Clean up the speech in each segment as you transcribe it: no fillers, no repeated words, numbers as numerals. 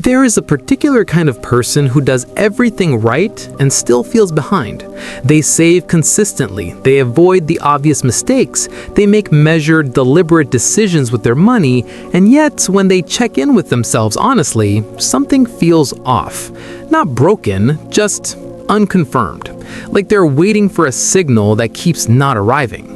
There is a particular kind of person who does everything right and still feels behind. They save consistently, they avoid the obvious mistakes, they make measured, deliberate decisions with their money, and yet when they check in with themselves honestly, something feels off. Not broken, just unconfirmed. Like they're waiting for a signal that keeps not arriving.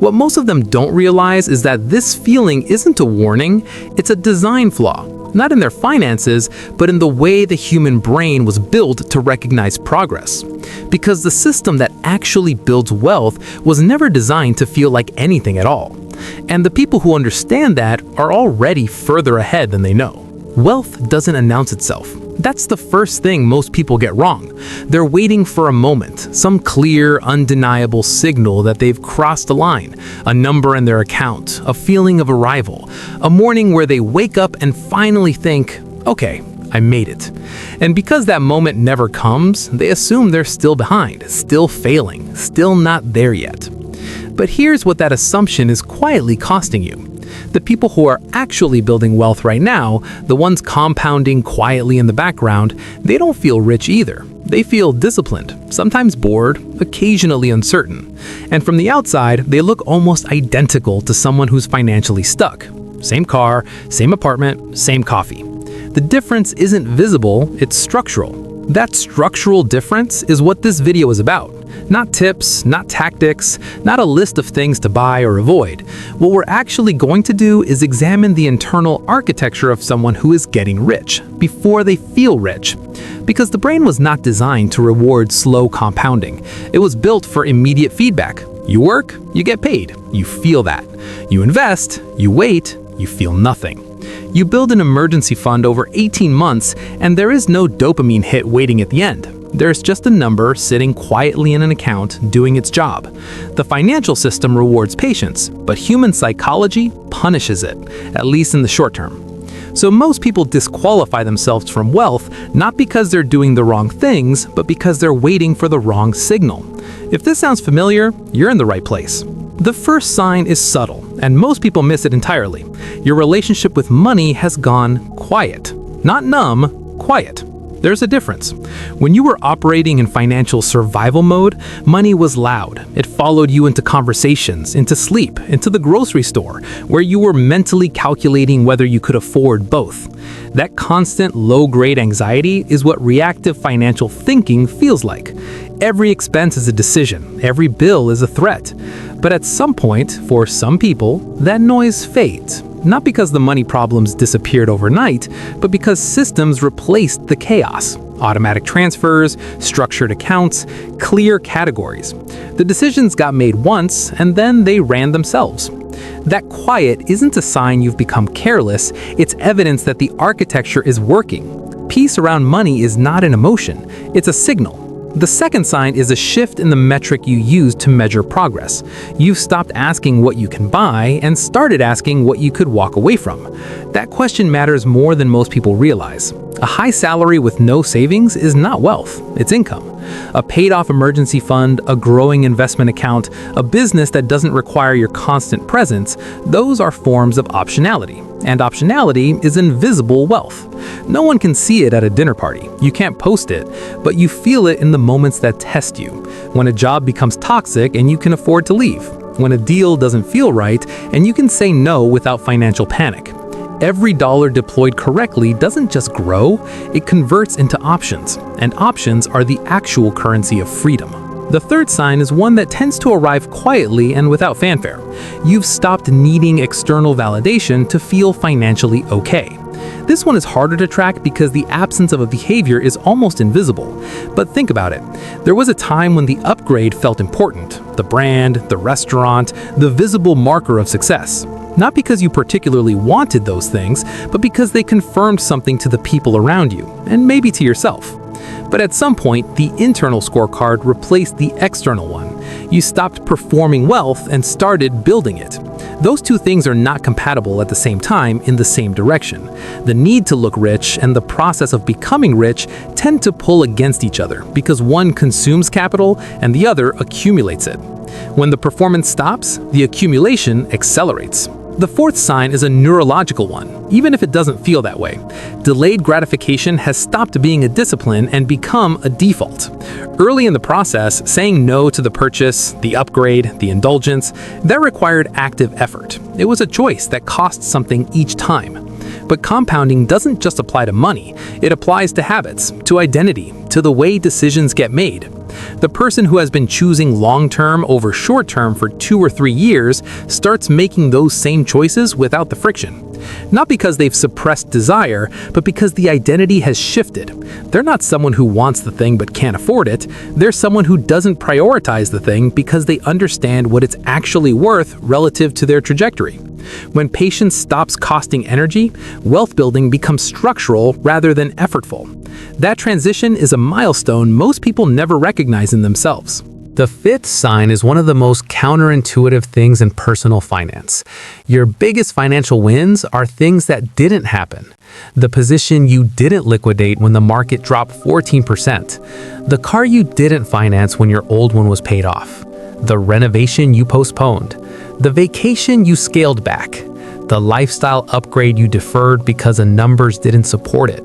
What most of them don't realize is that this feeling isn't a warning, it's a design flaw. Not in their finances, but in the way the human brain was built to recognize progress. Because the system that actually builds wealth was never designed to feel like anything at all. And the people who understand that are already further ahead than they know. Wealth doesn't announce itself. That's the first thing most people get wrong. They're waiting for a moment, some clear, undeniable signal that they've crossed a line, a number in their account, a feeling of arrival, a morning where they wake up and finally think, okay, I made it. And because that moment never comes, they assume they're still behind, still failing, still not there yet. But here's what that assumption is quietly costing you. The people who are actually building wealth right now, the ones compounding quietly in the background, they don't feel rich either. They feel disciplined, sometimes bored, occasionally uncertain. And from the outside, they look almost identical to someone who's financially stuck. Same car, same apartment, same coffee. The difference isn't visible, it's structural. That structural difference is what this video is about. Not tips, not tactics, not a list of things to buy or avoid. What we're actually going to do is examine the internal architecture of someone who is getting rich before they feel rich. Because the brain was not designed to reward slow compounding. It was built for immediate feedback. You work, you get paid. You feel that. You invest, you wait, you feel nothing. You build an emergency fund over 18 months, and there is no dopamine hit waiting at the end. There's just a number sitting quietly in an account doing its job. The financial system rewards patience, but human psychology punishes it, at least in the short term. So most people disqualify themselves from wealth not because they're doing the wrong things, but because they're waiting for the wrong signal. If this sounds familiar, you're in the right place. The first sign is subtle, and most people miss it entirely. Your relationship with money has gone quiet. Not numb, quiet. There's a difference. When you were operating in financial survival mode, money was loud. It followed you into conversations, into sleep, into the grocery store, where you were mentally calculating whether you could afford both. That constant low-grade anxiety is what reactive financial thinking feels like. Every expense is a decision, every bill is a threat. But at some point, for some people, that noise fades. Not because the money problems disappeared overnight, but because systems replaced the chaos. Automatic transfers, structured accounts, clear categories. The decisions got made once, and then they ran themselves. That quiet isn't a sign you've become careless, it's evidence that the architecture is working. Peace around money is not an emotion, it's a signal. The second sign is a shift in the metric you use to measure progress. You've stopped asking what you can buy and started asking what you could walk away from. That question matters more than most people realize. A high salary with no savings is not wealth, it's income. A paid-off emergency fund, a growing investment account, a business that doesn't require your constant presence, those are forms of optionality. And optionality is invisible wealth. No one can see it at a dinner party. You can't post it, but you feel it in the moments that test you. When a job becomes toxic and you can afford to leave. When a deal doesn't feel right and you can say no without financial panic. Every dollar deployed correctly doesn't just grow, it converts into options. And options are the actual currency of freedom. The third sign is one that tends to arrive quietly and without fanfare. You've stopped needing external validation to feel financially okay. This one is harder to track because the absence of a behavior is almost invisible. But think about it. There was a time when the upgrade felt important. The brand, the restaurant, the visible marker of success. Not because you particularly wanted those things, but because they confirmed something to the people around you, and maybe to yourself. But at some point, the internal scorecard replaced the external one. You stopped performing wealth and started building it. Those two things are not compatible at the same time in the same direction. The need to look rich and the process of becoming rich tend to pull against each other because one consumes capital and the other accumulates it. When the performance stops, the accumulation accelerates. The fourth sign is a neurological one, even if it doesn't feel that way. Delayed gratification has stopped being a discipline and become a default. Early in the process, saying no to the purchase, the upgrade, the indulgence, that required active effort. It was a choice that cost something each time. But compounding doesn't just apply to money, it applies to habits, to identity, to the way decisions get made. The person who has been choosing long-term over short-term for 2 or 3 years starts making those same choices without the friction. Not because they've suppressed desire, but because the identity has shifted. They're not someone who wants the thing but can't afford it. They're someone who doesn't prioritize the thing because they understand what it's actually worth relative to their trajectory. When patience stops costing energy, wealth building becomes structural rather than effortful. That transition is a milestone most people never recognize in themselves. The fifth sign is one of the most counterintuitive things in personal finance. Your biggest financial wins are things that didn't happen. The position you didn't liquidate when the market dropped 14%. The car you didn't finance when your old one was paid off. The renovation you postponed. The vacation you scaled back. The lifestyle upgrade you deferred because the numbers didn't support it.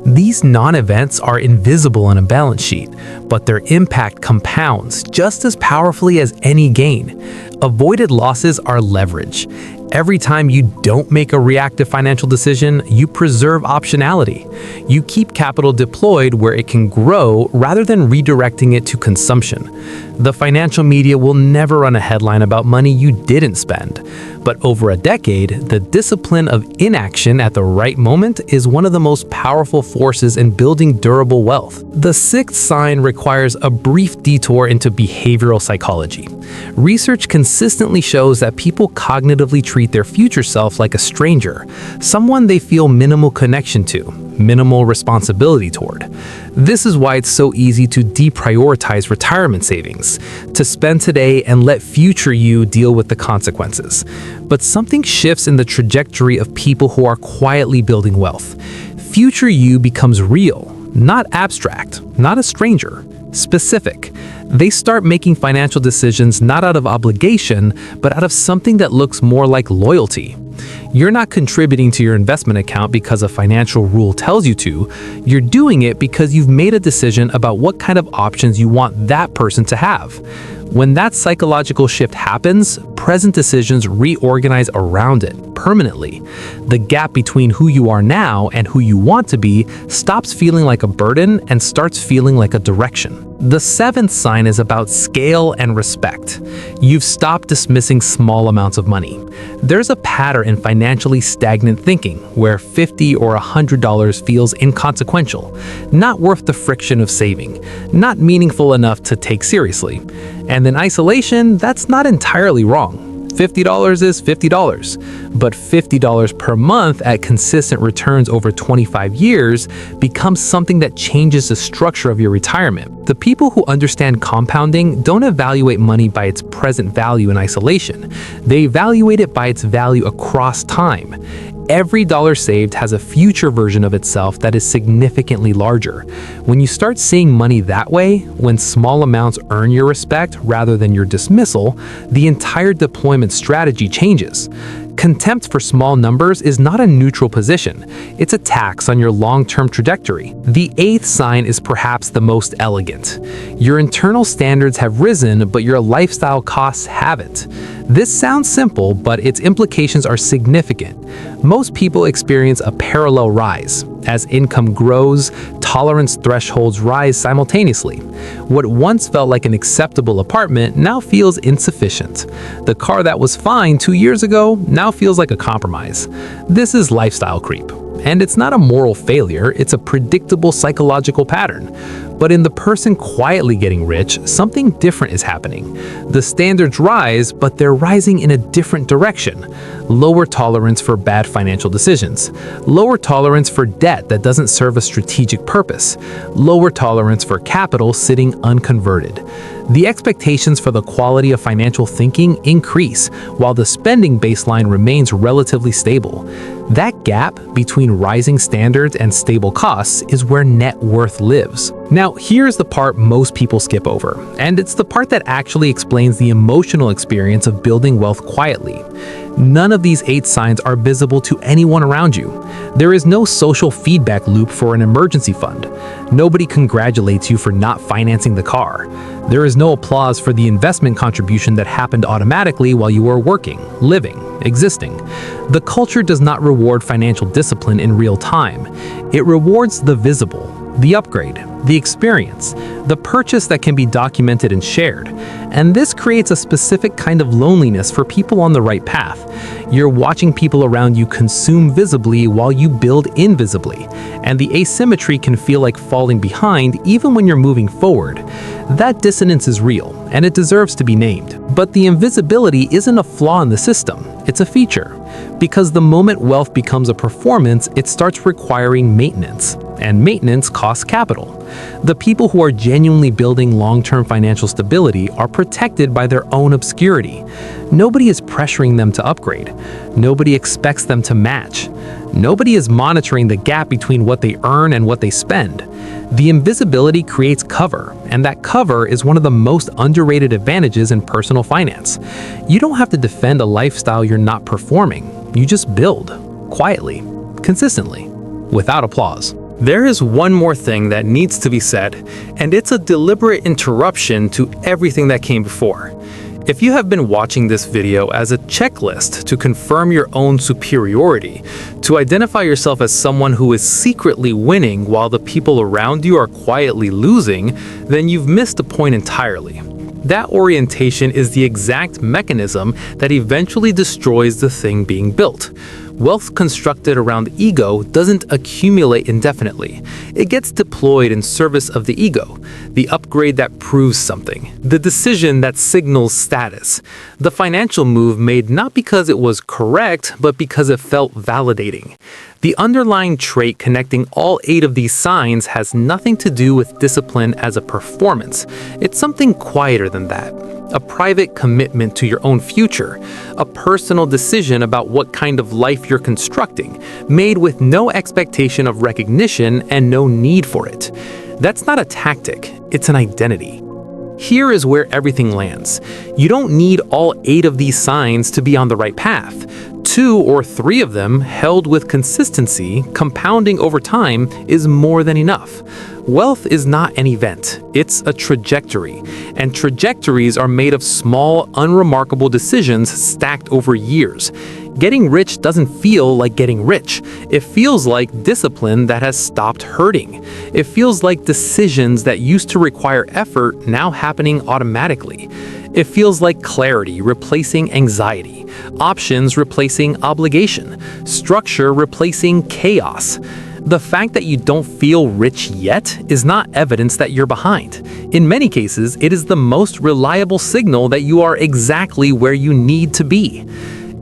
These non-events are invisible on a balance sheet, but their impact compounds just as powerfully as any gain. Avoided losses are leverage. Every time you don't make a reactive financial decision, you preserve optionality. You keep capital deployed where it can grow rather than redirecting it to consumption. The financial media will never run a headline about money you didn't spend. But over a decade, the discipline of inaction at the right moment is one of the most powerful forces in building durable wealth. The sixth sign requires a brief detour into behavioral psychology. Research consistently shows that people cognitively treat their future self like a stranger, someone they feel minimal connection to, minimal responsibility toward. This is why it's so easy to deprioritize retirement savings, to spend today and let future you deal with the consequences. But something shifts in the trajectory of people who are quietly building wealth. Future you becomes real, not abstract, not a stranger, specific. They start making financial decisions not out of obligation, but out of something that looks more like loyalty. You're not contributing to your investment account because a financial rule tells you to. You're doing it because you've made a decision about what kind of options you want that person to have. When that psychological shift happens, present decisions reorganize around it permanently. The gap between who you are now and who you want to be stops feeling like a burden and starts feeling like a direction. The seventh sign is about scale and respect. You've stopped dismissing small amounts of money. There's a pattern in financially stagnant thinking where $50 or $100 feels inconsequential, not worth the friction of saving, not meaningful enough to take seriously. And in isolation, that's not entirely wrong. $50 is $50, but $50 per month at consistent returns over 25 years becomes something that changes the structure of your retirement. The people who understand compounding don't evaluate money by its present value in isolation. They evaluate it by its value across time. Every dollar saved has a future version of itself that is significantly larger. When you start seeing money that way, when small amounts earn your respect rather than your dismissal, the entire deployment strategy changes. Contempt for small numbers is not a neutral position. It's a tax on your long-term trajectory. The eighth sign is perhaps the most elegant. Your internal standards have risen, but your lifestyle costs haven't. This sounds simple, but its implications are significant. Most people experience a parallel rise. As income grows, tolerance thresholds rise simultaneously. What once felt like an acceptable apartment now feels insufficient. The car that was fine 2 years ago now feels like a compromise. This is lifestyle creep. And it's not a moral failure, it's a predictable psychological pattern. But in the person quietly getting rich, something different is happening. The standards rise, but they're rising in a different direction. Lower tolerance for bad financial decisions. Lower tolerance for debt that doesn't serve a strategic purpose. Lower tolerance for capital sitting unconverted. The expectations for the quality of financial thinking increase, while the spending baseline remains relatively stable. That gap between rising standards and stable costs is where net worth lives. Now, here's the part most people skip over, and it's the part that actually explains the emotional experience of building wealth quietly. None of these 8 signs are visible to anyone around you. There is no social feedback loop for an emergency fund. Nobody congratulates you for not financing the car. There is no applause for the investment contribution that happened automatically while you were working, living, existing. The culture does not reward financial discipline in real time. It rewards the visible, the upgrade, the experience, the purchase that can be documented and shared. And this creates a specific kind of loneliness for people on the right path. You're watching people around you consume visibly while you build invisibly, and the asymmetry can feel like falling behind even when you're moving forward. That dissonance is real, and it deserves to be named. But the invisibility isn't a flaw in the system, it's a feature. Because the moment wealth becomes a performance, it starts requiring maintenance, and maintenance costs capital. The people who are genuinely building long-term financial stability are protected by their own obscurity. Nobody is pressuring them to upgrade. Nobody expects them to match. Nobody is monitoring the gap between what they earn and what they spend. The invisibility creates cover, and that cover is one of the most underrated advantages in personal finance. You don't have to defend a lifestyle you're not performing. You just build, quietly, consistently, without applause. There is one more thing that needs to be said, and it's a deliberate interruption to everything that came before. If you have been watching this video as a checklist to confirm your own superiority, to identify yourself as someone who is secretly winning while the people around you are quietly losing, then you've missed the point entirely. That orientation is the exact mechanism that eventually destroys the thing being built. Wealth constructed around ego doesn't accumulate indefinitely. It gets deployed in service of the ego, the upgrade that proves something, the decision that signals status, the financial move made not because it was correct, but because it felt validating. The underlying trait connecting all 8 of these signs has nothing to do with discipline as a performance. It's something quieter than that. A private commitment to your own future, a personal decision about what kind of life you're constructing, made with no expectation of recognition and no need for it. That's not a tactic, it's an identity. Here is where everything lands. You don't need all 8 of these signs to be on the right path. 2 or 3 of them, held with consistency, compounding over time, is more than enough. Wealth is not an event, it's a trajectory, and trajectories are made of small, unremarkable decisions stacked over years. Getting rich doesn't feel like getting rich. It feels like discipline that has stopped hurting. It feels like decisions that used to require effort now happening automatically. It feels like clarity replacing anxiety, options replacing obligation, structure replacing chaos. The fact that you don't feel rich yet is not evidence that you're behind. In many cases, it is the most reliable signal that you are exactly where you need to be.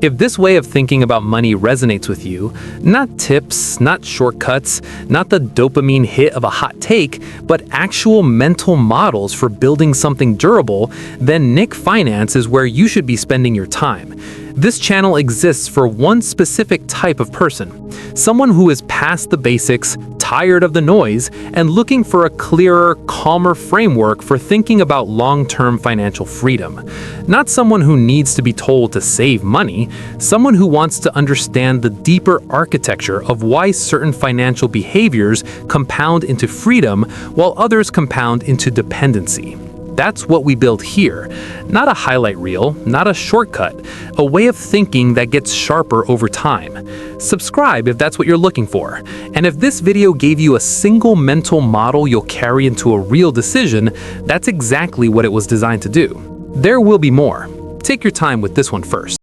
If this way of thinking about money resonates with you, not tips, not shortcuts, not the dopamine hit of a hot take, but actual mental models for building something durable, then Nick Finance is where you should be spending your time. This channel exists for one specific type of person, someone who is past the basics, tired of the noise, and looking for a clearer, calmer framework for thinking about long-term financial freedom. Not someone who needs to be told to save money, someone who wants to understand the deeper architecture of why certain financial behaviors compound into freedom while others compound into dependency. That's what we build here. Not a highlight reel, not a shortcut, a way of thinking that gets sharper over time. Subscribe if that's what you're looking for. And if this video gave you a single mental model you'll carry into a real decision, that's exactly what it was designed to do. There will be more. Take your time with this one first.